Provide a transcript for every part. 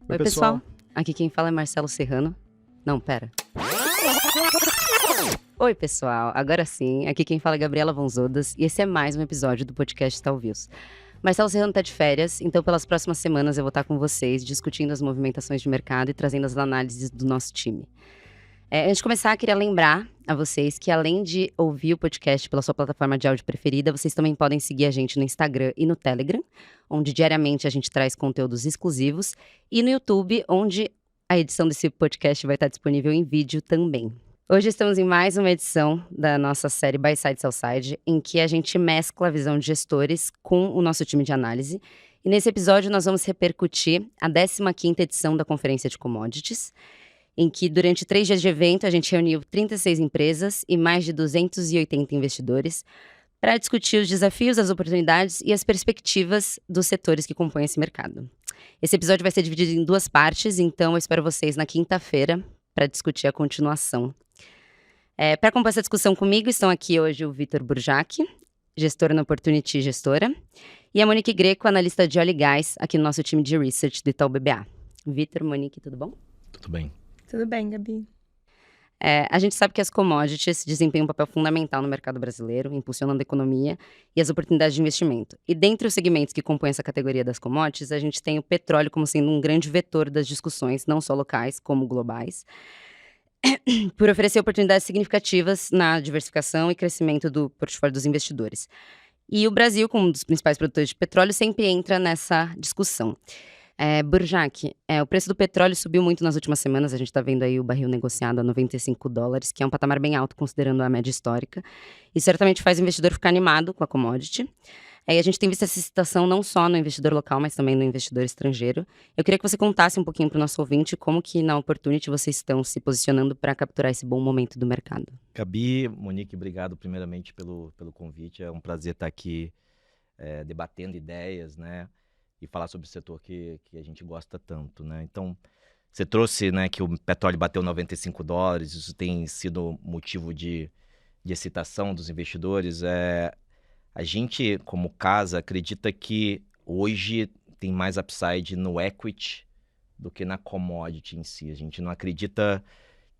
Oi, pessoal. Aqui quem fala é Marcelo Serrano. Não, pera. Oi, pessoal. Agora sim, aqui quem fala é Gabriela Vonzodas e esse é mais um episódio do podcast Talviews. Marcelo Serrano tá de férias, então pelas próximas semanas eu vou estar com vocês discutindo as movimentações de mercado e trazendo as análises do nosso time. Antes de começar, queria lembrar a vocês que além de ouvir o podcast pela sua plataforma de áudio preferida, vocês também podem seguir a gente no Instagram e no Telegram, onde diariamente a gente traz conteúdos exclusivos, e no YouTube, onde a edição desse podcast vai estar disponível em vídeo também. Hoje estamos em mais uma edição da nossa série Buy Side Sell Side, em que a gente mescla a visão de gestores com o nosso time de análise. E nesse episódio nós vamos repercutir a 15ª edição da Conferência de Commodities, em que durante 3 dias de evento a gente reuniu 36 empresas e mais de 280 investidores para discutir os desafios, as oportunidades e as perspectivas dos setores que compõem esse mercado. Esse episódio vai ser dividido em 2 partes, então eu espero vocês na quinta-feira para discutir a continuação. Para acompanhar essa discussão comigo estão aqui hoje o Vitor Burjac, gestora na Opportunity Gestora, e a Monique Greco, analista de óleo e gás aqui no nosso time de research do Itaú BBA. Vitor, Monique, tudo bom? Tudo bem. Tudo bem, Gabi. A gente sabe que as commodities desempenham um papel fundamental no mercado brasileiro, impulsionando a economia e as oportunidades de investimento. E dentre os segmentos que compõem essa categoria das commodities, a gente tem o petróleo como sendo um grande vetor das discussões, não só locais, como globais, por oferecer oportunidades significativas na diversificação e crescimento do portfólio dos investidores. E o Brasil, como um dos principais produtores de petróleo, sempre entra nessa discussão. Burjac, o preço do petróleo subiu muito nas últimas semanas, a gente está vendo aí o barril negociado a $95, que é um patamar bem alto considerando a média histórica, e certamente faz o investidor ficar animado com a commodity. A gente tem visto essa situação não só no investidor local, mas também no investidor estrangeiro. Eu queria que você contasse um pouquinho para o nosso ouvinte como que na Opportunity vocês estão se posicionando para capturar esse bom momento do mercado. Gabi, Monique, obrigado primeiramente pelo convite, é um prazer estar aqui debatendo ideias, né? E falar sobre o setor que a gente gosta tanto, né? Então, você trouxe, né, que o petróleo bateu $95, isso tem sido motivo de excitação dos investidores. A gente, como casa, acredita que hoje tem mais upside no equity do que na commodity em si. A gente não acredita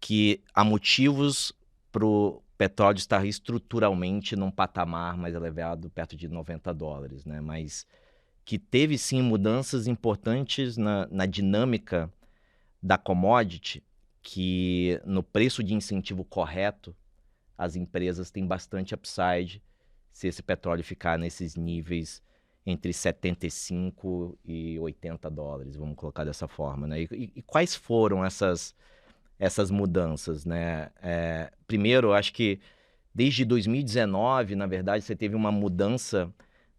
que há motivos para o petróleo estar estruturalmente num patamar mais elevado, perto de $90, né? Mas que teve sim mudanças importantes na dinâmica da commodity, que no preço de incentivo correto, as empresas têm bastante upside se esse petróleo ficar nesses níveis entre $75 e $80, vamos colocar dessa forma, né? E quais foram essas mudanças, né? Primeiro, eu acho que desde 2019, na verdade, você teve uma mudança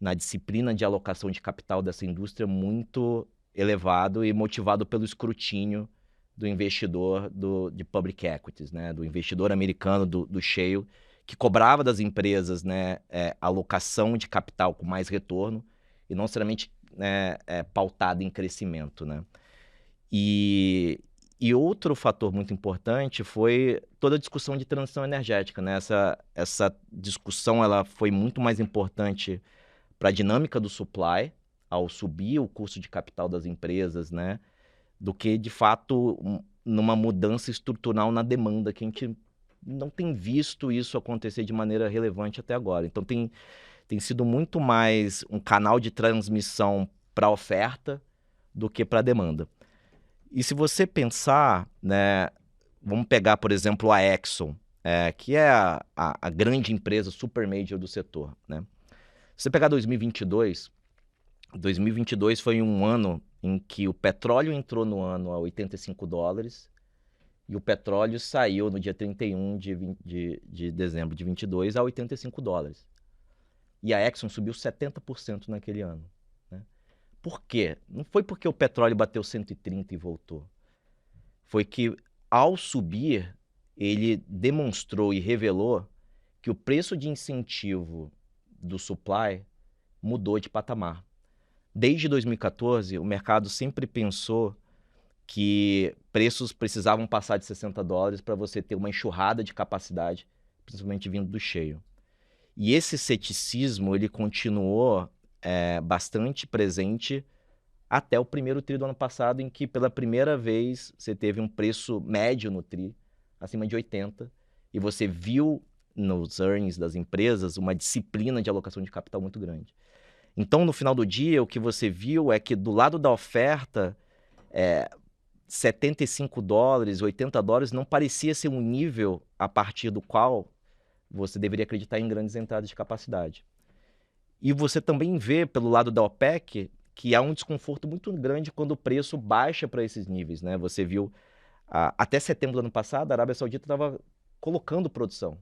na disciplina de alocação de capital dessa indústria muito elevado e motivado pelo escrutínio do investidor de public equities, né? Do investidor americano do shale, que cobrava das empresas, né, alocação de capital com mais retorno e não necessariamente pautada em crescimento, né? E outro fator muito importante foi toda a discussão de transição energética, né? Essa discussão ela foi muito mais importante para a dinâmica do supply, ao subir o custo de capital das empresas, né, do que, de fato, numa mudança estrutural na demanda, que a gente não tem visto isso acontecer de maneira relevante até agora. Então, tem sido muito mais um canal de transmissão para a oferta do que para a demanda. E se você pensar, né, vamos pegar, por exemplo, a Exxon, que é a grande empresa super major do setor, né? Se você pegar 2022 foi um ano em que o petróleo entrou no ano a $85 e o petróleo saiu no dia 31 de dezembro de 22 a $85. E a Exxon subiu 70% naquele ano, né? Por quê? Não foi porque o petróleo bateu 130 e voltou. Foi que, ao subir, ele demonstrou e revelou que o preço de incentivo do supply mudou de patamar. Desde 2014, o mercado sempre pensou que preços precisavam passar de $60 para você ter uma enxurrada de capacidade, principalmente vindo do shale. E esse ceticismo ele continuou bastante presente até o primeiro TRI do ano passado, em que pela primeira vez você teve um preço médio no TRI acima de 80, e você viu nos earnings das empresas uma disciplina de alocação de capital muito grande. Então, no final do dia, o que você viu é que do lado da oferta, $75, $80 não parecia ser um nível a partir do qual você deveria acreditar em grandes entradas de capacidade. E você também vê, pelo lado da OPEC, que há um desconforto muito grande quando o preço baixa para esses níveis, né? Você viu, até setembro do ano passado, a Arábia Saudita estava colocando produção.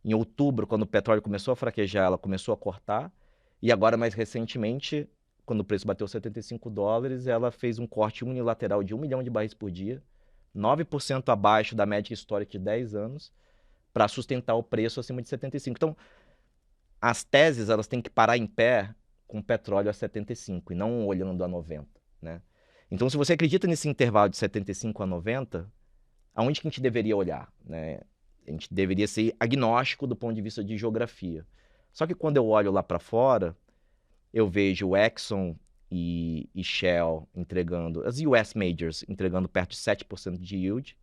Em outubro, quando o petróleo começou a fraquejar, ela começou a cortar. E agora, mais recentemente, quando o preço bateu $75, ela fez um corte unilateral de 1 milhão de barris por dia, 9% abaixo da média histórica de 10 anos, para sustentar o preço acima de 75. Então, as teses elas têm que parar em pé com o petróleo a 75 e não olhando a 90, né? Então, se você acredita nesse intervalo de 75 a 90, aonde que a gente deveria olhar, né? A gente deveria ser agnóstico do ponto de vista de geografia. Só que quando eu olho lá para fora, eu vejo o Exxon e Shell entregando, as US Majors entregando perto de 7% de yield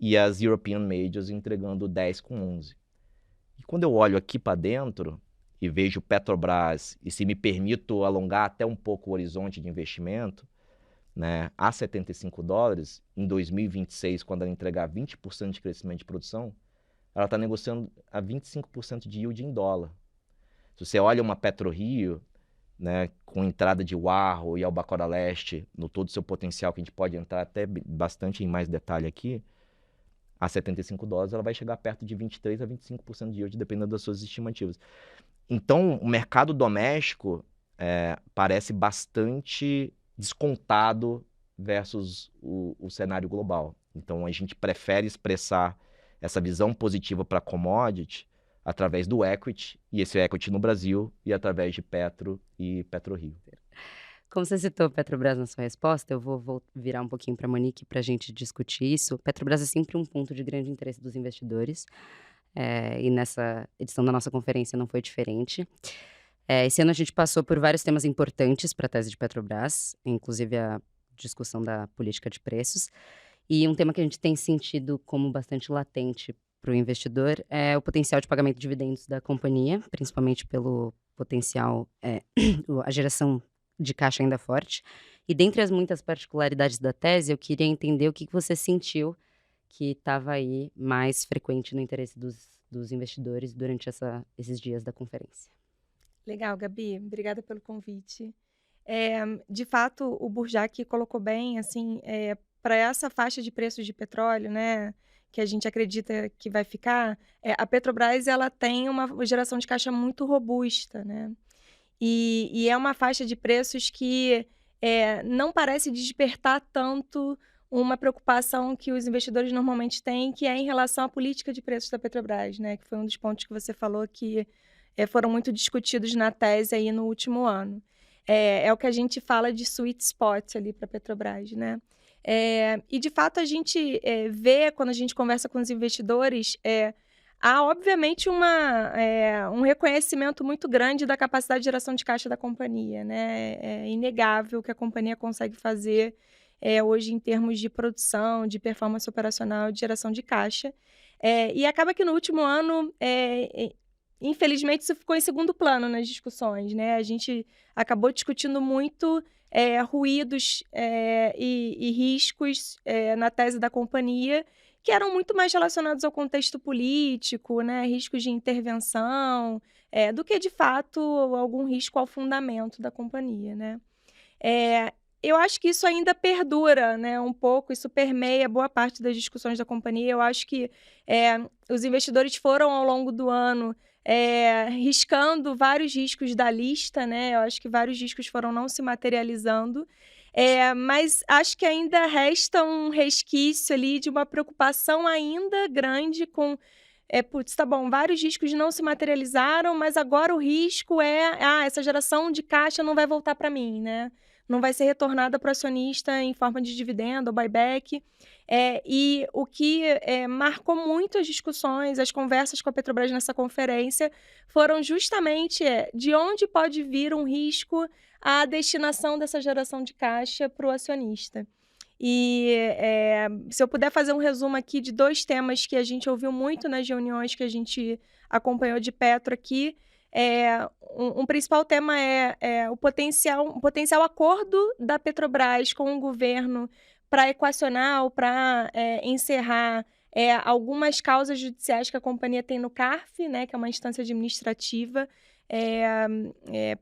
e as European Majors entregando 10 com 11. E quando eu olho aqui para dentro e vejo Petrobras, e se me permito alongar até um pouco o horizonte de investimento, né, a $75, em 2026, quando ela entregar 20% de crescimento de produção, ela está negociando a 25% de yield em dólar. Se você olha uma PetroRio, né, com entrada de Wahoo e Albacora Leste, no todo o seu potencial, que a gente pode entrar até bastante em mais detalhe aqui, a $75 ela vai chegar perto de 23% a 25% de yield, dependendo das suas estimativas. Então, o mercado doméstico parece bastante descontado versus o cenário global. Então, a gente prefere expressar essa visão positiva para commodity através do equity, e esse equity no Brasil, e através de Petro e PetroRio. Como você citou Petrobras na sua resposta, eu vou virar um pouquinho para a Monique para a gente discutir isso. Petrobras é sempre um ponto de grande interesse dos investidores, e nessa edição da nossa conferência não foi diferente. Esse ano a gente passou por vários temas importantes para a tese de Petrobras, inclusive a discussão da política de preços. E um tema que a gente tem sentido como bastante latente para o investidor é o potencial de pagamento de dividendos da companhia, principalmente pelo potencial, a geração de caixa ainda forte. E dentre as muitas particularidades da tese, eu queria entender o que você sentiu que estava aí mais frequente no interesse dos investidores durante esses dias da conferência. Legal, Gabi. Obrigada pelo convite. De fato, o Burjac colocou bem, assim, para essa faixa de preços de petróleo, né, que a gente acredita que vai ficar, a Petrobras ela tem uma geração de caixa muito robusta, né? E é uma faixa de preços que não parece despertar tanto uma preocupação que os investidores normalmente têm, que é em relação à política de preços da Petrobras, né? Que foi um dos pontos que você falou que foram muito discutidos na tese aí no último ano. É o que a gente fala de sweet spot ali para a Petrobras, né? E, de fato, a gente vê, quando a gente conversa com os investidores, há, obviamente, um reconhecimento muito grande da capacidade de geração de caixa da companhia, né? É inegável que a companhia consegue fazer hoje em termos de produção, de performance operacional, de geração de caixa. E acaba que no último ano, infelizmente, isso ficou em segundo plano nas discussões, né? A gente acabou discutindo muito ruídos e riscos na tese da companhia, que eram muito mais relacionados ao contexto político, né? Riscos de intervenção, do que, de fato, algum risco ao fundamento da companhia, né? Eu acho que isso ainda perdura, né, um pouco, isso permeia boa parte das discussões da companhia. Eu acho que os investidores foram, ao longo do ano, riscando vários riscos da lista, né? Eu acho que vários riscos foram não se materializando, mas acho que ainda resta um resquício ali de uma preocupação ainda grande com putz, tá bom, vários riscos não se materializaram, mas agora o risco essa geração de caixa não vai voltar para mim, né? Não vai ser retornada para o acionista em forma de dividendo ou buyback. E o que marcou muito as discussões, as conversas com a Petrobras nessa conferência, foram justamente de onde pode vir um risco à destinação dessa geração de caixa para o acionista. E se eu puder fazer um resumo aqui de 2 temas que a gente ouviu muito nas reuniões que a gente acompanhou de Petro aqui, um principal tema é um potencial acordo da Petrobras com o governo para equacionar ou para encerrar algumas causas judiciais que a companhia tem no CARF, né, que é uma instância administrativa,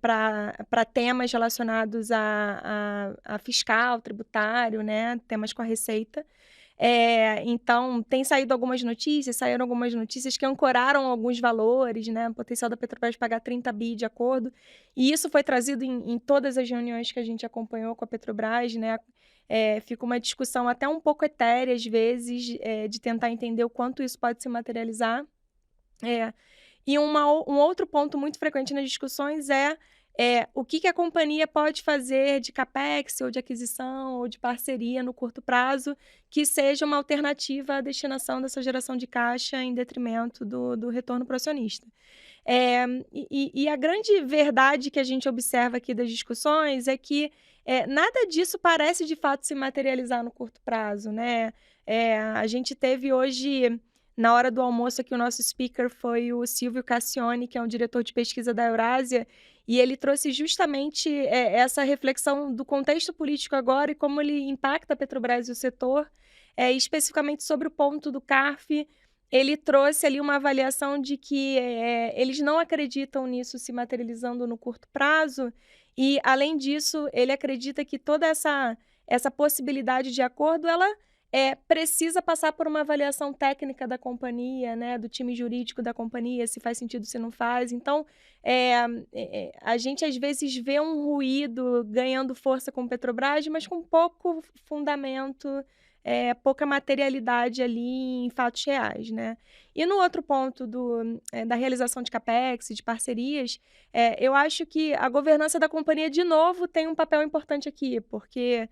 para temas relacionados a fiscal, tributário, né, temas com a Receita. Então, saíram algumas notícias que ancoraram alguns valores, né, o potencial da Petrobras pagar 30 bi de acordo, e isso foi trazido em todas as reuniões que a gente acompanhou com a Petrobras, né. Fica uma discussão até um pouco etérea, às vezes, de tentar entender o quanto isso pode se materializar. E um outro ponto muito frequente nas discussões o que a companhia pode fazer de capex, ou de aquisição, ou de parceria no curto prazo, que seja uma alternativa à destinação dessa geração de caixa em detrimento do retorno para o acionista. E a grande verdade que a gente observa aqui das discussões é que nada disso parece de fato se materializar no curto prazo, né? A gente teve hoje, na hora do almoço aqui, o nosso speaker foi o Silvio Cassione, que é um diretor de pesquisa da Eurásia, e ele trouxe justamente essa reflexão do contexto político agora e como ele impacta a Petrobras e o setor, especificamente sobre o ponto do CARF. Ele trouxe ali uma avaliação de que eles não acreditam nisso se materializando no curto prazo, e, além disso, ele acredita que toda essa possibilidade de acordo, ela precisa passar por uma avaliação técnica da companhia, né, do time jurídico da companhia, se faz sentido, se não faz. Então, a gente às vezes vê um ruído ganhando força com Petrobras, mas com pouco fundamento, pouca materialidade ali em fatos reais, né. E no outro ponto da realização de capex, de parcerias, eu acho que a governança da companhia, de novo, tem um papel importante aqui, porque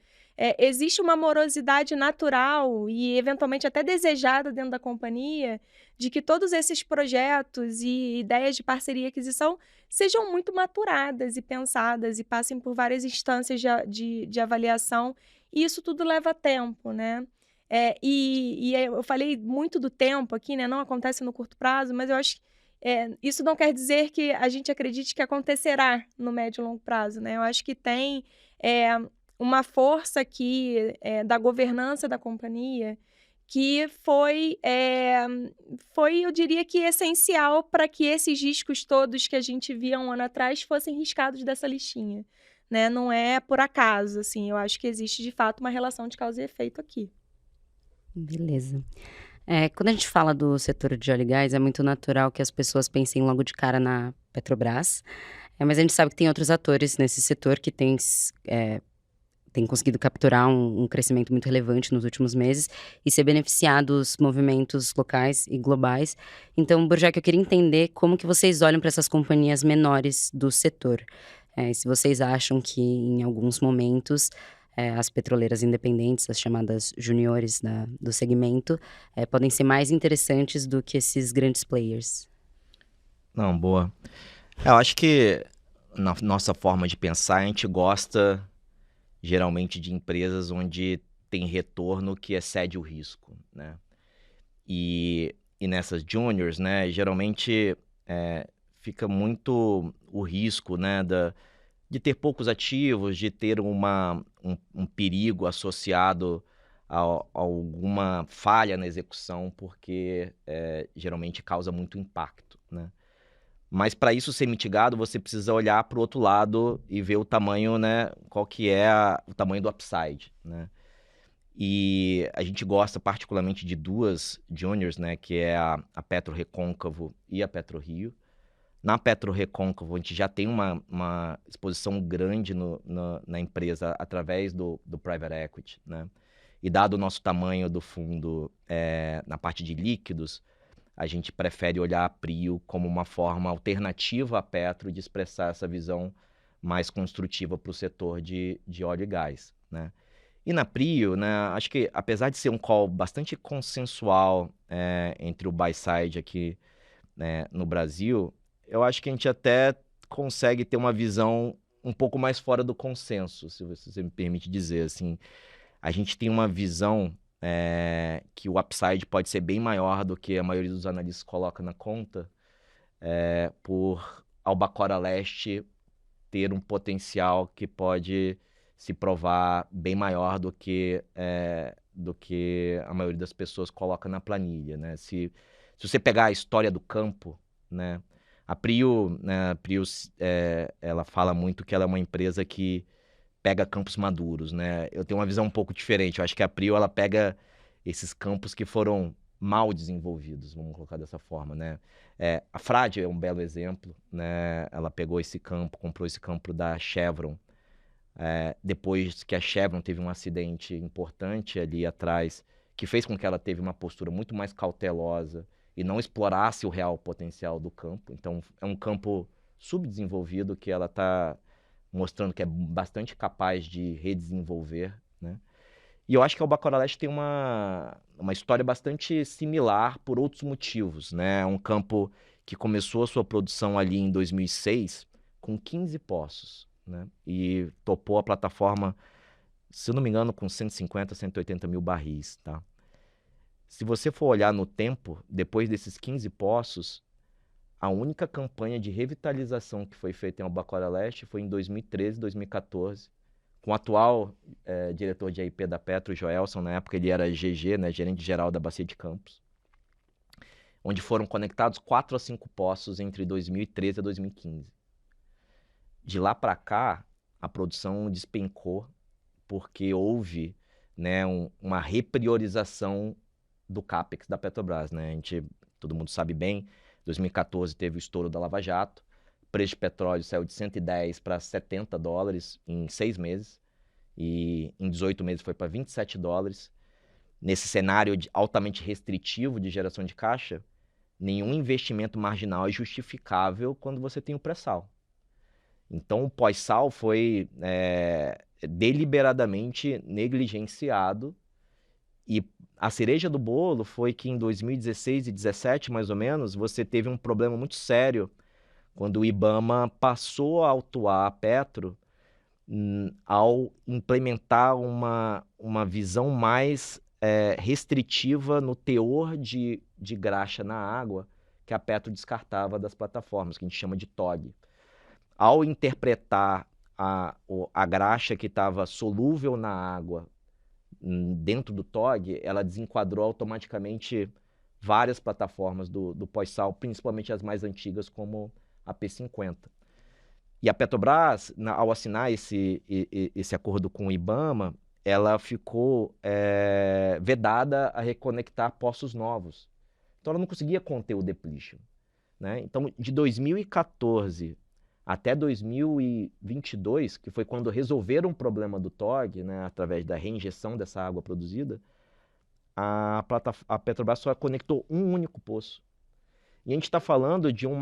existe uma morosidade natural e eventualmente até desejada dentro da companhia, de que todos esses projetos e ideias de parceria e aquisição sejam muito maturadas e pensadas e passem por várias instâncias de avaliação, e isso tudo leva tempo, né. Eu falei muito do tempo aqui, né, não acontece no curto prazo, mas eu acho que isso não quer dizer que a gente acredite que acontecerá no médio e longo prazo, né. Eu acho que tem uma força aqui da governança da companhia que foi, eu diria que essencial para que esses riscos todos que a gente via um ano atrás fossem riscados dessa listinha, né. Não é por acaso, assim, eu acho que existe de fato uma relação de causa e efeito aqui. Beleza. Quando a gente fala do setor de óleo e gás, é muito natural que as pessoas pensem logo de cara na Petrobras, mas a gente sabe que tem outros atores nesse setor que têm conseguido capturar um crescimento muito relevante nos últimos meses e ser beneficiado dos movimentos locais e globais. Então, Burjac, eu queria entender como que vocês olham para essas companhias menores do setor. Se vocês acham que, em alguns momentos, as petroleiras independentes, as chamadas juniores do segmento, podem ser mais interessantes do que esses grandes players. Não, boa. Eu acho que na nossa forma de pensar, a gente gosta geralmente de empresas onde tem retorno que excede o risco, né? E nessas juniors, né, geralmente fica muito o risco, né, de ter poucos ativos, de ter um perigo associado a alguma falha na execução, porque geralmente causa muito impacto, né? Mas para isso ser mitigado, você precisa olhar para o outro lado e ver o tamanho, né, qual que é o tamanho do upside, né? E a gente gosta particularmente de duas juniors, né, que é a PetroRecôncavo e a PetroRio. Na PetroRecôncavo, a gente já tem uma exposição grande na empresa através do private equity, né? E dado o nosso tamanho do fundo na parte de líquidos, a gente prefere olhar a Prio como uma forma alternativa à Petro de expressar essa visão mais construtiva para o setor de óleo e gás, né? E na Prio, né, acho que apesar de ser um call bastante consensual entre o buy side aqui, né, no Brasil, eu acho que a gente até consegue ter uma visão um pouco mais fora do consenso, se você me permite dizer, assim. A gente tem uma visão que o upside pode ser bem maior do que a maioria dos analistas coloca na conta, por Albacora Leste ter um potencial que pode se provar bem maior do que a maioria das pessoas coloca na planilha, né? Se você pegar a história do campo, né? A Prio, né, ela fala muito que ela é uma empresa que pega campos maduros, né? Eu tenho uma visão um pouco diferente. Eu acho que a Prio, ela pega esses campos que foram mal desenvolvidos, vamos colocar dessa forma, né? A Frade é um belo exemplo, né? Ela pegou esse campo, comprou esse campo da Chevron, depois que a Chevron teve um acidente importante ali atrás, que fez com que ela teve uma postura muito mais cautelosa e não explorasse o real potencial do campo. Então, é um campo subdesenvolvido que ela está mostrando que é bastante capaz de redesenvolver, né? E eu acho que o Albacora Leste tem uma história bastante similar por outros motivos, né? É um campo que começou a sua produção ali em 2006 com 15 poços, né? E topou a plataforma, se eu não me engano, com 150, 180 mil barris, tá? Se você for olhar no tempo, depois desses 15 poços, a única campanha de revitalização que foi feita em Albacora Leste foi em 2013, 2014, com o atual diretor de AIP da Petro, Joelson, na época ele era GG, né, gerente geral da Bacia de Campos, onde foram conectados 4 a 5 poços entre 2013 e 2015. De lá para cá, a produção despencou porque houve, né, uma repriorização do CAPEX da Petrobras, né? Todo mundo sabe bem, 2014 teve o estouro da Lava Jato, o preço de petróleo saiu de 110 para 70 dólares em 6 meses, e em 18 meses foi para 27 dólares. Nesse cenário altamente restritivo de geração de caixa, nenhum investimento marginal é justificável quando você tem o pré-sal. Então, o pós-sal foi deliberadamente negligenciado, e a cereja do bolo foi que em 2016 e 2017, mais ou menos, você teve um problema muito sério quando o IBAMA passou a autuar a Petro ao implementar uma visão mais restritiva no teor de graxa na água que a Petro descartava das plataformas, que a gente chama de TOG. Ao interpretar a graxa que estava solúvel na água dentro do TOG, ela desenquadrou automaticamente várias plataformas do pós-sal, principalmente as mais antigas, como a P50. E a Petrobras, ao assinar esse acordo com o IBAMA, ela ficou vedada a reconectar poços novos. Então, ela não conseguia conter o depletion, né? Então, de 2014 até 2022, que foi quando resolveram o problema do TOG, né, através da reinjeção dessa água produzida, a Petrobras só conectou um único poço. E a gente está falando de um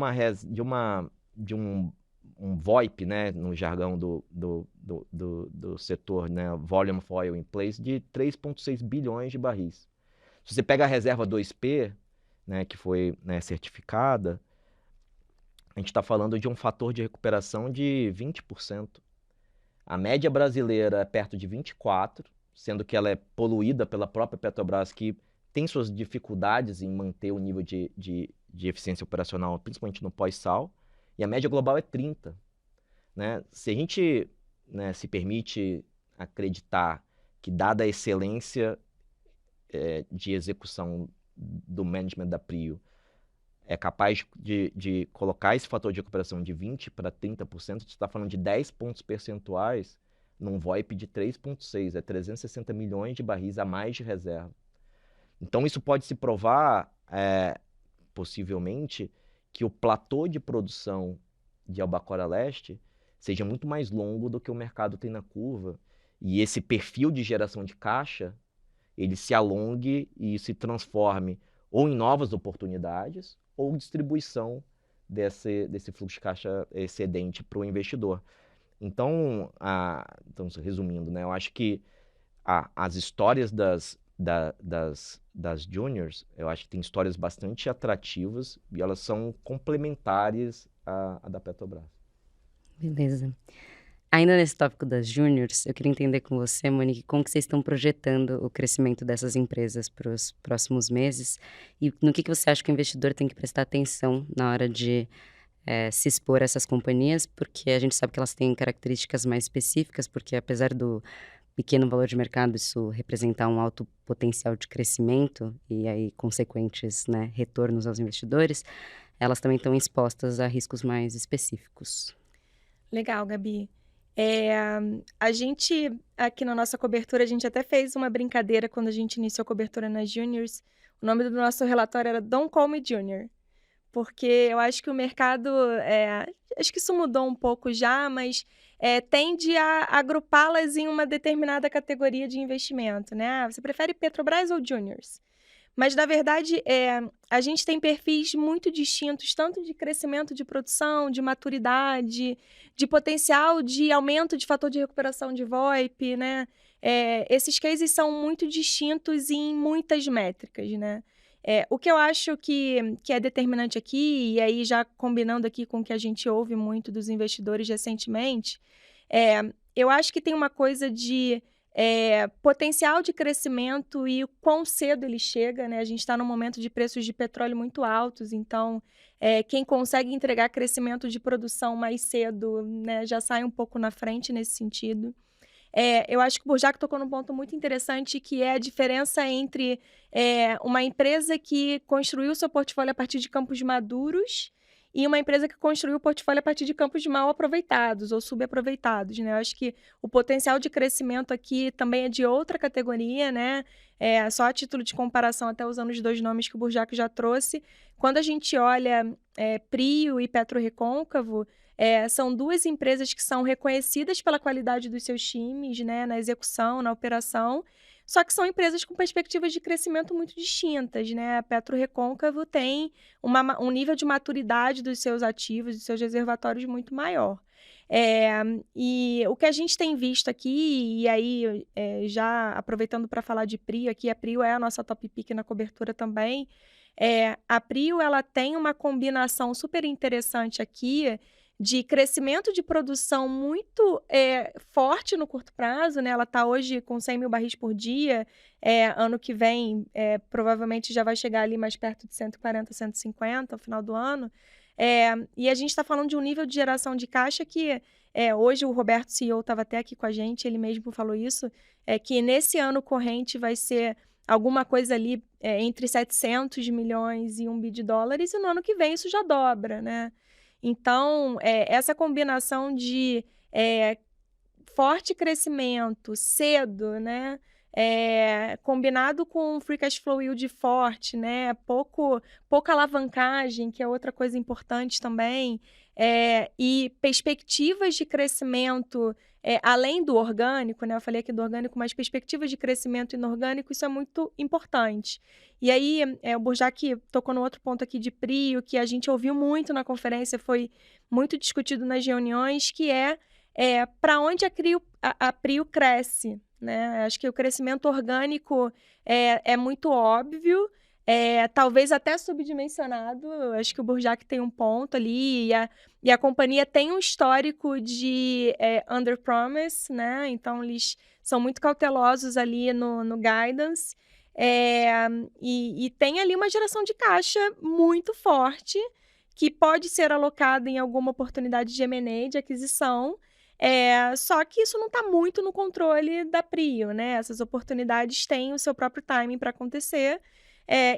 VoIP, né, no jargão do setor, né, Volume of Oil in Place, de 3,6 bilhões de barris. Se você pega a reserva 2P, né, que foi, né, certificada, a gente está falando de um fator de recuperação de 20%. A média brasileira é perto de 24%, sendo que ela é poluída pela própria Petrobras, que tem suas dificuldades em manter o nível de eficiência operacional, principalmente no pós-sal, e a média global é 30%. Né? Se a gente, né, se permite acreditar que, dada a excelência de execução do management da Prio, é capaz de colocar esse fator de recuperação de 20% para 30%, você está falando de 10 pontos percentuais num VoIP de 3,6, 360 milhões de barris a mais de reserva. Então, isso pode se provar, possivelmente, que o platô de produção de Albacora Leste seja muito mais longo do que o mercado tem na curva, e esse perfil de geração de caixa, ele se alongue e se transforme ou em novas oportunidades, ou distribuição desse fluxo de caixa excedente para o investidor. Então, resumindo, né, eu acho que as histórias das juniors, eu acho que tem histórias bastante atrativas e elas são complementares à da Petrobras. Beleza. Ainda nesse tópico das júniors, eu queria entender com você, Monique, como que vocês estão projetando o crescimento dessas empresas para os próximos meses e no que você acha que o investidor tem que prestar atenção na hora de se expor a essas companhias, porque a gente sabe que elas têm características mais específicas, porque apesar do pequeno valor de mercado, isso representar um alto potencial de crescimento e aí consequentes, né, retornos aos investidores, elas também estão expostas a riscos mais específicos. Legal, Gabi. A gente, aqui na nossa cobertura, a gente até fez uma brincadeira quando a gente iniciou a cobertura nas Juniors. O nome do nosso relatório era Don't Call Me Junior, porque eu acho que o mercado, acho que isso mudou um pouco já, mas tende a agrupá-las em uma determinada categoria de investimento, né? Você prefere Petrobras ou Juniors? Mas, na verdade, a gente tem perfis muito distintos, tanto de crescimento de produção, de maturidade, de potencial de aumento de fator de recuperação de VoIP, né? Esses cases são muito distintos em muitas métricas, né? O que eu acho que é determinante aqui, e aí já combinando aqui com o que a gente ouve muito dos investidores recentemente, eu acho que tem uma coisa de potencial de crescimento e o quão cedo ele chega, né? A gente está num momento de preços de petróleo muito altos, então quem consegue entregar crescimento de produção mais cedo, né, já sai um pouco na frente nesse sentido. Eu acho que o Burjac tocou num ponto muito interessante, que é a diferença entre uma empresa que construiu seu portfólio a partir de campos maduros e uma empresa que construiu o portfólio a partir de campos mal aproveitados ou subaproveitados, né? Eu acho que o potencial de crescimento aqui também é de outra categoria, né? Só a título de comparação, até usando os dois nomes que o Burjac já trouxe, quando a gente olha Prio e PetroRecôncavo, são duas empresas que são reconhecidas pela qualidade dos seus times, né? Na execução, na operação, só que são empresas com perspectivas de crescimento muito distintas, né? A PetroRecôncavo tem um nível de maturidade dos seus ativos, dos seus reservatórios muito maior. E o que a gente tem visto aqui, e aí já aproveitando para falar de Prio, aqui a Prio é a nossa top pick na cobertura também, a Prio ela tem uma combinação super interessante aqui de crescimento de produção muito forte no curto prazo, né? Ela está hoje com 100 mil barris por dia, ano que vem provavelmente já vai chegar ali mais perto de 140, 150 ao final do ano. E a gente está falando de um nível de geração de caixa que hoje o Roberto, CEO, estava até aqui com a gente, ele mesmo falou isso, que nesse ano corrente vai ser alguma coisa ali entre 700 milhões e $1 bilhão, e no ano que vem isso já dobra, né? Então, essa combinação de forte crescimento cedo, né? Combinado com um free cash flow yield forte, né? Pouca alavancagem, que é outra coisa importante também, e perspectivas de crescimento além do orgânico, né? Eu falei aqui do orgânico, mas perspectivas de crescimento inorgânico, isso é muito importante. E aí, o Burjac tocou no outro ponto aqui de Prio, que a gente ouviu muito na conferência, foi muito discutido nas reuniões, que para onde a Prio cresce, né? Acho que o crescimento orgânico é muito óbvio, talvez até subdimensionado. Acho que o Burjac tem um ponto ali, e a companhia tem um histórico de underpromise, né? Então, eles são muito cautelosos ali no guidance, e tem ali uma geração de caixa muito forte, que pode ser alocada em alguma oportunidade de M&A, de aquisição, só que isso não está muito no controle da Prio, né? Essas oportunidades têm o seu próprio timing para acontecer,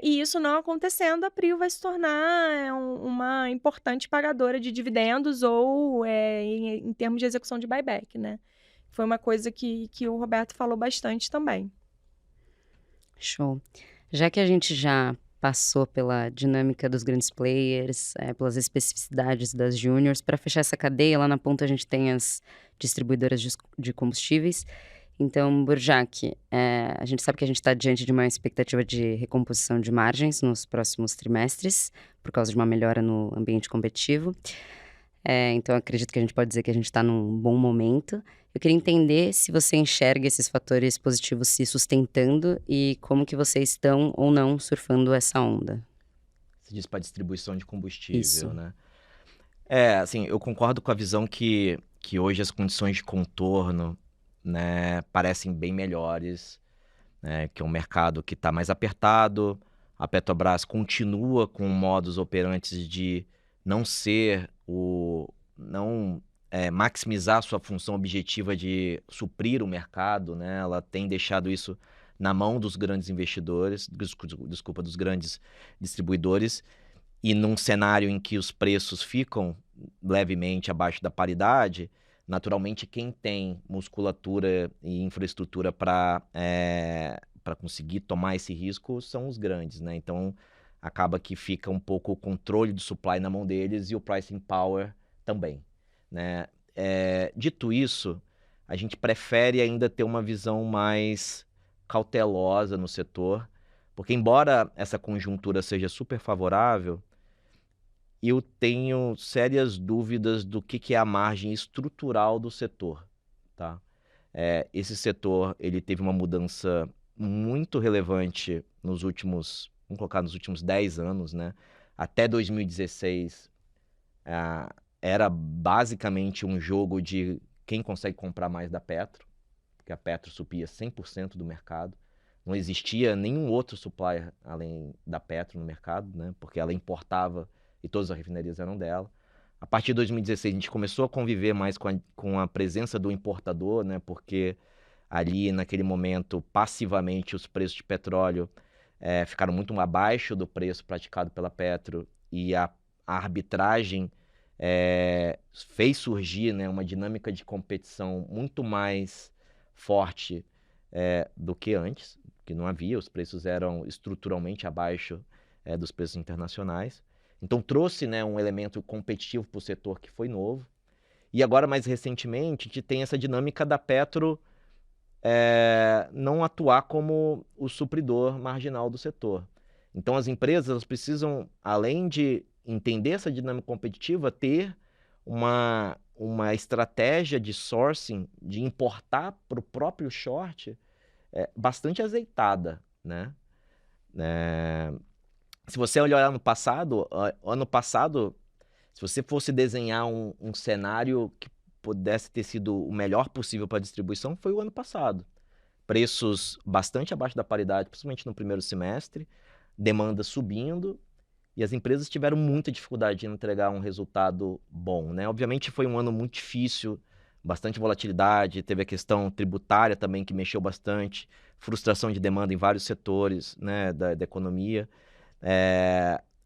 e isso não acontecendo, a Prio vai se tornar uma importante pagadora de dividendos ou em termos de execução de buyback, né? Foi uma coisa que o Roberto falou bastante também. Show. Já que a gente já passou pela dinâmica dos grandes players, pelas especificidades das juniors, para fechar essa cadeia, lá na ponta a gente tem as distribuidoras de combustíveis. Então, Burjac, a gente sabe que a gente está diante de uma expectativa de recomposição de margens nos próximos trimestres, por causa de uma melhora no ambiente competitivo. Então, acredito que a gente pode dizer que a gente está num bom momento. Eu queria entender se você enxerga esses fatores positivos se sustentando e como que vocês estão ou não surfando essa onda. Se diz para distribuição de combustível, Isso. né? Assim, eu concordo com a visão que hoje as condições de contorno, né, parecem bem melhores, né, que é um mercado que está mais apertado. A Petrobras continua com modus operantes de não ser não maximizar sua função objetiva de suprir o mercado, né? Ela tem deixado isso na mão dos grandes investidores, desculpa, dos grandes distribuidores, e num cenário em que os preços ficam levemente abaixo da paridade, naturalmente quem tem musculatura e infraestrutura para conseguir tomar esse risco são os grandes, né? Então acaba que fica um pouco o controle do supply na mão deles e o pricing power também, né? Dito isso, a gente prefere ainda ter uma visão mais cautelosa no setor, porque embora essa conjuntura seja super favorável, eu tenho sérias dúvidas do que é a margem estrutural do setor, tá? Esse setor, ele teve uma mudança muito relevante vamos colocar nos últimos 10 anos, né? Até 2016, era basicamente um jogo de quem consegue comprar mais da Petro, porque a Petro supria 100% do mercado. Não existia nenhum outro supplier além da Petro no mercado, né? Porque ela importava e todas as refinarias eram dela. A partir de 2016, a gente começou a conviver mais com a presença do importador, né? Porque ali, naquele momento, passivamente, os preços de petróleo ficaram muito abaixo do preço praticado pela Petro e a arbitragem fez surgir, né, uma dinâmica de competição muito mais forte do que antes, que não havia, os preços eram estruturalmente abaixo dos preços internacionais. Então trouxe, né, um elemento competitivo para o setor que foi novo. E agora, mais recentemente, a gente tem essa dinâmica da Petro não atuar como o supridor marginal do setor. Então as empresas elas precisam, além de entender essa dinâmica competitiva, ter uma estratégia de sourcing, de importar para o próprio short bastante azeitada, né? Se você olhar ano passado, se você fosse desenhar um cenário que pudesse ter sido o melhor possível para a distribuição, foi o ano passado. Preços bastante abaixo da paridade, principalmente no primeiro semestre, demanda subindo, e as empresas tiveram muita dificuldade de entregar um resultado bom, né? Obviamente foi um ano muito difícil, bastante volatilidade, teve a questão tributária também que mexeu bastante, frustração de demanda em vários setores, né, da economia.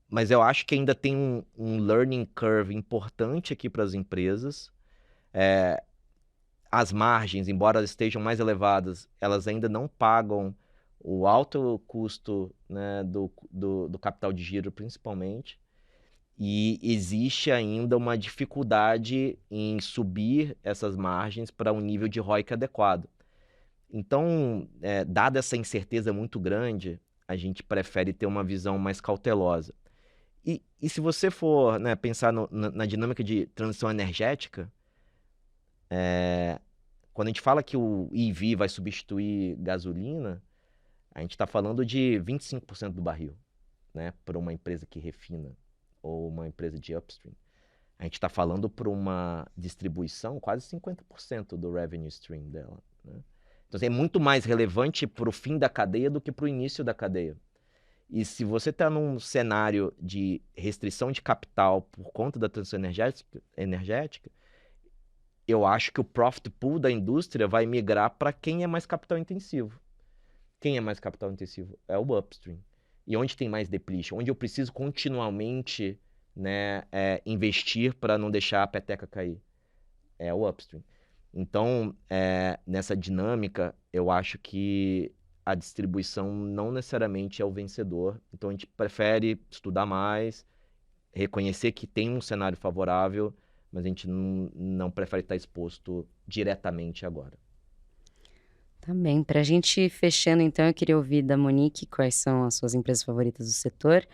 Mas eu acho que ainda tem um learning curve importante aqui para as empresas. As margens, embora elas estejam mais elevadas, elas ainda não pagam o alto custo, né, do capital de giro, principalmente. E existe ainda uma dificuldade em subir essas margens para um nível de ROIC adequado. Então, dada essa incerteza muito grande, a gente prefere ter uma visão mais cautelosa. E se você for, né, pensar na dinâmica de transição energética, quando a gente fala que o EV vai substituir gasolina, a gente está falando de 25% do barril, né, para uma empresa que refina ou uma empresa de upstream. A gente está falando para uma distribuição quase 50% do revenue stream dela, né? Então, assim, é muito mais relevante para o fim da cadeia do que para o início da cadeia. E se você está num cenário de restrição de capital por conta da transição energética, eu acho que o profit pool da indústria vai migrar para quem é mais capital intensivo. Quem é mais capital intensivo? É o upstream. E onde tem mais depletion? Onde eu preciso continuamente, né, investir para não deixar a peteca cair? É o upstream. Então, nessa dinâmica, eu acho que a distribuição não necessariamente é o vencedor. Então, a gente prefere estudar mais, reconhecer que tem um cenário favorável, mas a gente não prefere estar exposto diretamente agora. Tá bem. Para a gente ir fechando, então, eu queria ouvir da Monique quais são as suas empresas favoritas do setor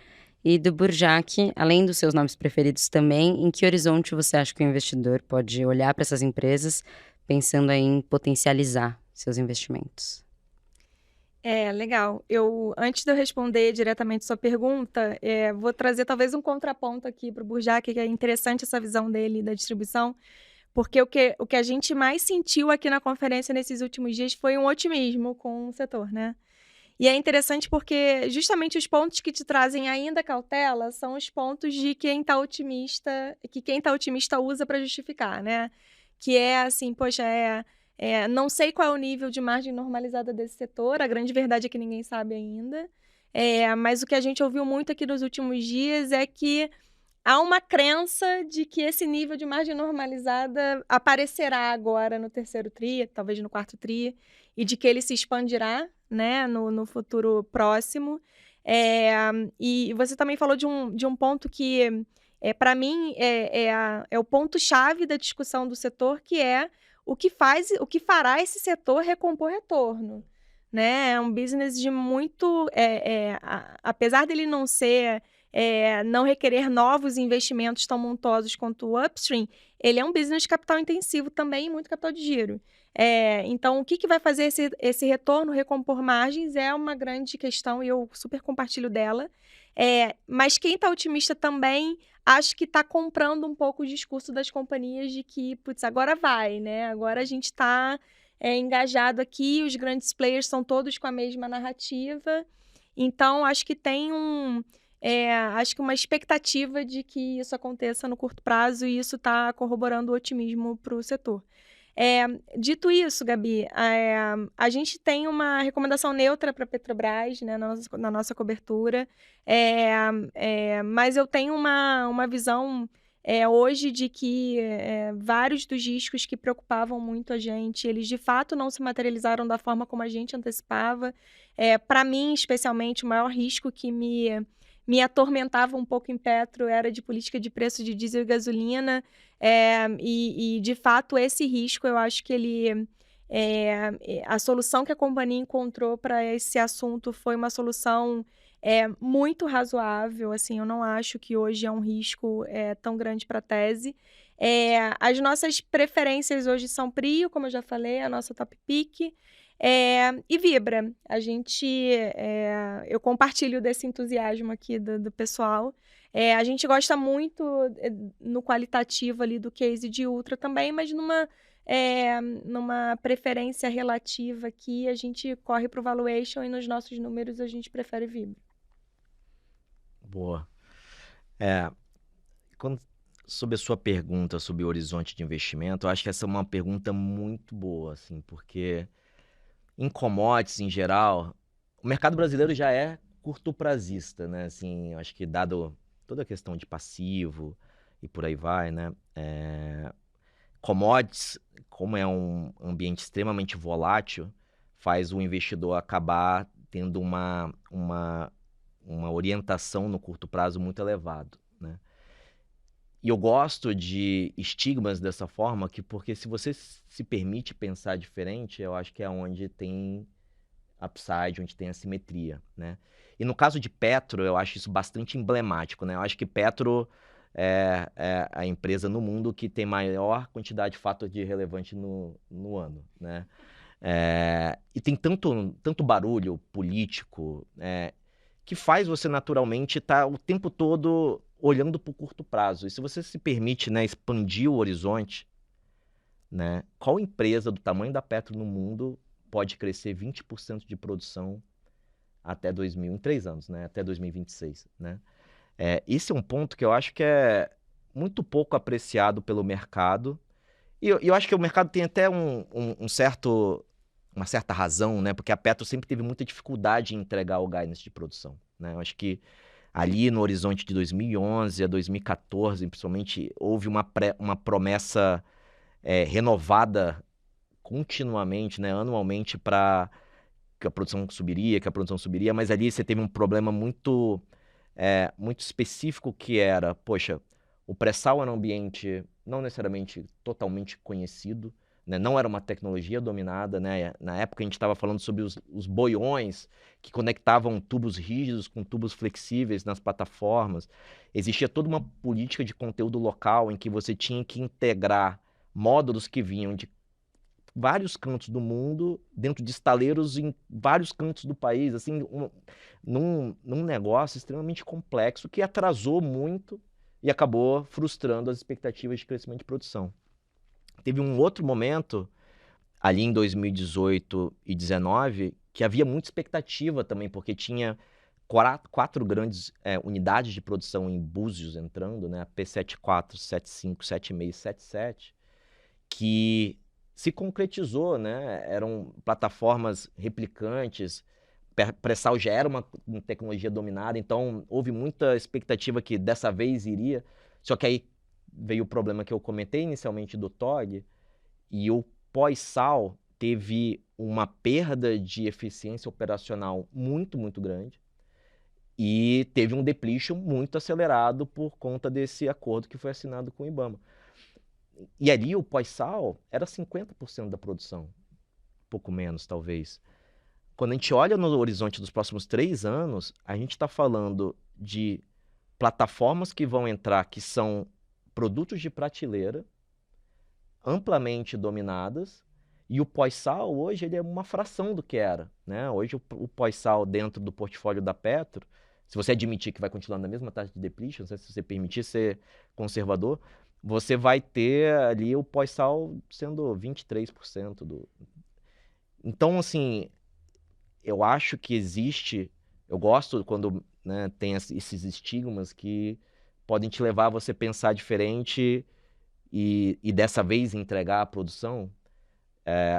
e do Burjac, além dos seus nomes preferidos também, em que horizonte você acha que o investidor pode olhar para essas empresas, pensando aí em potencializar seus investimentos? Legal. Antes de eu responder diretamente sua pergunta, vou trazer talvez um contraponto aqui para o Burjac, que é interessante essa visão dele da distribuição, porque o que a gente mais sentiu aqui na conferência nesses últimos dias foi um otimismo com o setor, né? E é interessante porque justamente os pontos que te trazem ainda cautela são os pontos de quem está otimista, que quem está otimista usa para justificar, né? Que é assim, poxa, não sei qual é o nível de margem normalizada desse setor, a grande verdade é que ninguém sabe ainda. Mas o que a gente ouviu muito aqui nos últimos dias é que há uma crença de que esse nível de margem normalizada aparecerá agora no terceiro TRI, talvez no quarto TRI, e de que ele se expandirá, né, no futuro próximo. E você também falou de um ponto que, para mim, é o ponto-chave da discussão do setor, que é o que fará esse setor recompor retorno. Né? É um business de muito... apesar dele não ser... não requerer novos investimentos tão montosos quanto o upstream, ele é um business de capital intensivo também e muito capital de giro. Então, o que vai fazer esse retorno recompor margens é uma grande questão e eu super compartilho dela. Mas quem está otimista também, acho que está comprando um pouco o discurso das companhias de que, putz, agora vai, né? Agora a gente está engajado aqui, os grandes players são todos com a mesma narrativa. Então, acho que tem acho que uma expectativa de que isso aconteça no curto prazo e isso está corroborando o otimismo para o setor. Dito isso, Gabi, a gente tem uma recomendação neutra para a Petrobras, né, na nossa cobertura, mas eu tenho uma visão hoje de que vários dos riscos que preocupavam muito a gente, eles de fato não se materializaram da forma como a gente antecipava. Para mim, especialmente, o maior risco que me atormentava um pouco em Petro era de política de preço de diesel e gasolina, e de fato esse risco eu acho que a solução que a companhia encontrou para esse assunto foi uma solução muito razoável, assim, eu não acho que hoje é um risco tão grande para a tese. As nossas preferências hoje são Prio, como eu já falei, a nossa top pick, e Vibra. Eu compartilho desse entusiasmo aqui do pessoal. A gente gosta muito no qualitativo ali do case de Ultra também, mas numa preferência relativa aqui, a gente corre para o valuation e nos nossos números a gente prefere Vibra. Boa. Sobre a sua pergunta sobre o horizonte de investimento, eu acho que essa é uma pergunta muito boa, assim, porque em commodities em geral, o mercado brasileiro já é curto-prazista, né? Assim, eu acho que dado toda a questão de passivo e por aí vai, né? Commodities, como é um ambiente extremamente volátil, faz o investidor acabar tendo uma orientação no curto prazo muito elevado, né? E eu gosto de estigmas dessa forma, porque se você se permite pensar diferente, eu acho que é onde tem upside, onde tem assimetria, né? E no caso de Petro, eu acho isso bastante emblemático, né? Eu acho que Petro é a empresa no mundo que tem maior quantidade de fator de relevante no ano, né? E tem tanto barulho político, que faz você naturalmente estar o tempo todo olhando para o curto prazo. E se você se permite, né, expandir o horizonte, né, qual empresa do tamanho da Petro no mundo pode crescer 20% de produção até em 3 anos, né, até 2026, né? Esse é um ponto que eu acho que é muito pouco apreciado pelo mercado. E eu acho que o mercado tem até uma certa razão, né? Porque a Petro sempre teve muita dificuldade em entregar o guidance de produção, né? Eu acho que ali no horizonte de 2011 a 2014, principalmente, houve uma promessa renovada continuamente, né, anualmente, para que a produção subiria, mas ali você teve um problema muito específico, que era, poxa, o pré-sal era um ambiente não necessariamente totalmente conhecido, né? Não era uma tecnologia dominada, né? Na época a gente estava falando sobre os boiões que conectavam tubos rígidos com tubos flexíveis nas plataformas. Existia toda uma política de conteúdo local em que você tinha que integrar módulos que vinham de vários cantos do mundo, dentro de estaleiros em vários cantos do país, assim, num negócio extremamente complexo que atrasou muito e acabou frustrando as expectativas de crescimento de produção. Teve um outro momento, ali em 2018 e 2019, que havia muita expectativa também, porque tinha quatro grandes unidades de produção em Búzios entrando, né? A P74, 75, 76 e 77, que se concretizou, né? Eram plataformas replicantes, pré-sal já era uma tecnologia dominada, então houve muita expectativa que dessa vez iria, só que aí veio o problema que eu comentei inicialmente do TOG, e o pós-sal teve uma perda de eficiência operacional muito, muito grande, e teve um depletion muito acelerado por conta desse acordo que foi assinado com o IBAMA. E ali o pós-sal era 50% da produção, pouco menos talvez. Quando a gente olha no horizonte dos próximos 3 anos, a gente está falando de plataformas que vão entrar, que são produtos de prateleira, amplamente dominadas, e o pós-sal hoje ele é uma fração do que era, né? Hoje o pós-sal dentro do portfólio da Petro, se você admitir que vai continuar na mesma taxa de depletion, se você permitir ser conservador, você vai ter ali o pós-sal sendo 23% do... Então, assim, eu acho que existe... Eu gosto quando, né, tem esses estigmas que podem te levar a você pensar diferente e dessa vez entregar a produção.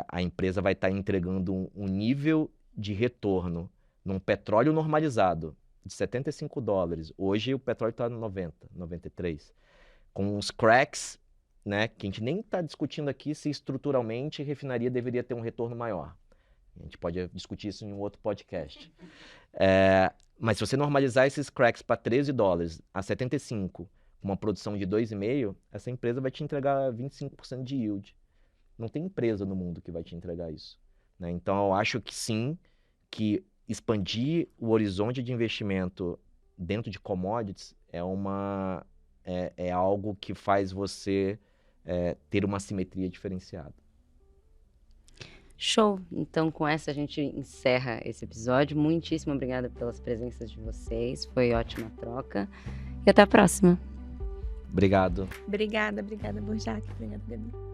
A empresa vai estar entregando um nível de retorno num petróleo normalizado de $75. Hoje o petróleo está no 90, 93. Com os cracks, né, que a gente nem está discutindo aqui se estruturalmente a refinaria deveria ter um retorno maior. A gente pode discutir isso em um outro podcast. Mas se você normalizar esses cracks para $13 a 75, com uma produção de 2,5, essa empresa vai te entregar 25% de yield. Não tem empresa no mundo que vai te entregar isso, né? Então, eu acho que sim, que expandir o horizonte de investimento dentro de commodities é algo que faz você ter uma simetria diferenciada. Show! Então, com essa a gente encerra esse episódio. Muitíssimo obrigada pelas presenças de vocês. Foi ótima troca. E até a próxima. Obrigado. Obrigada, Burjac. Obrigada, Gabi.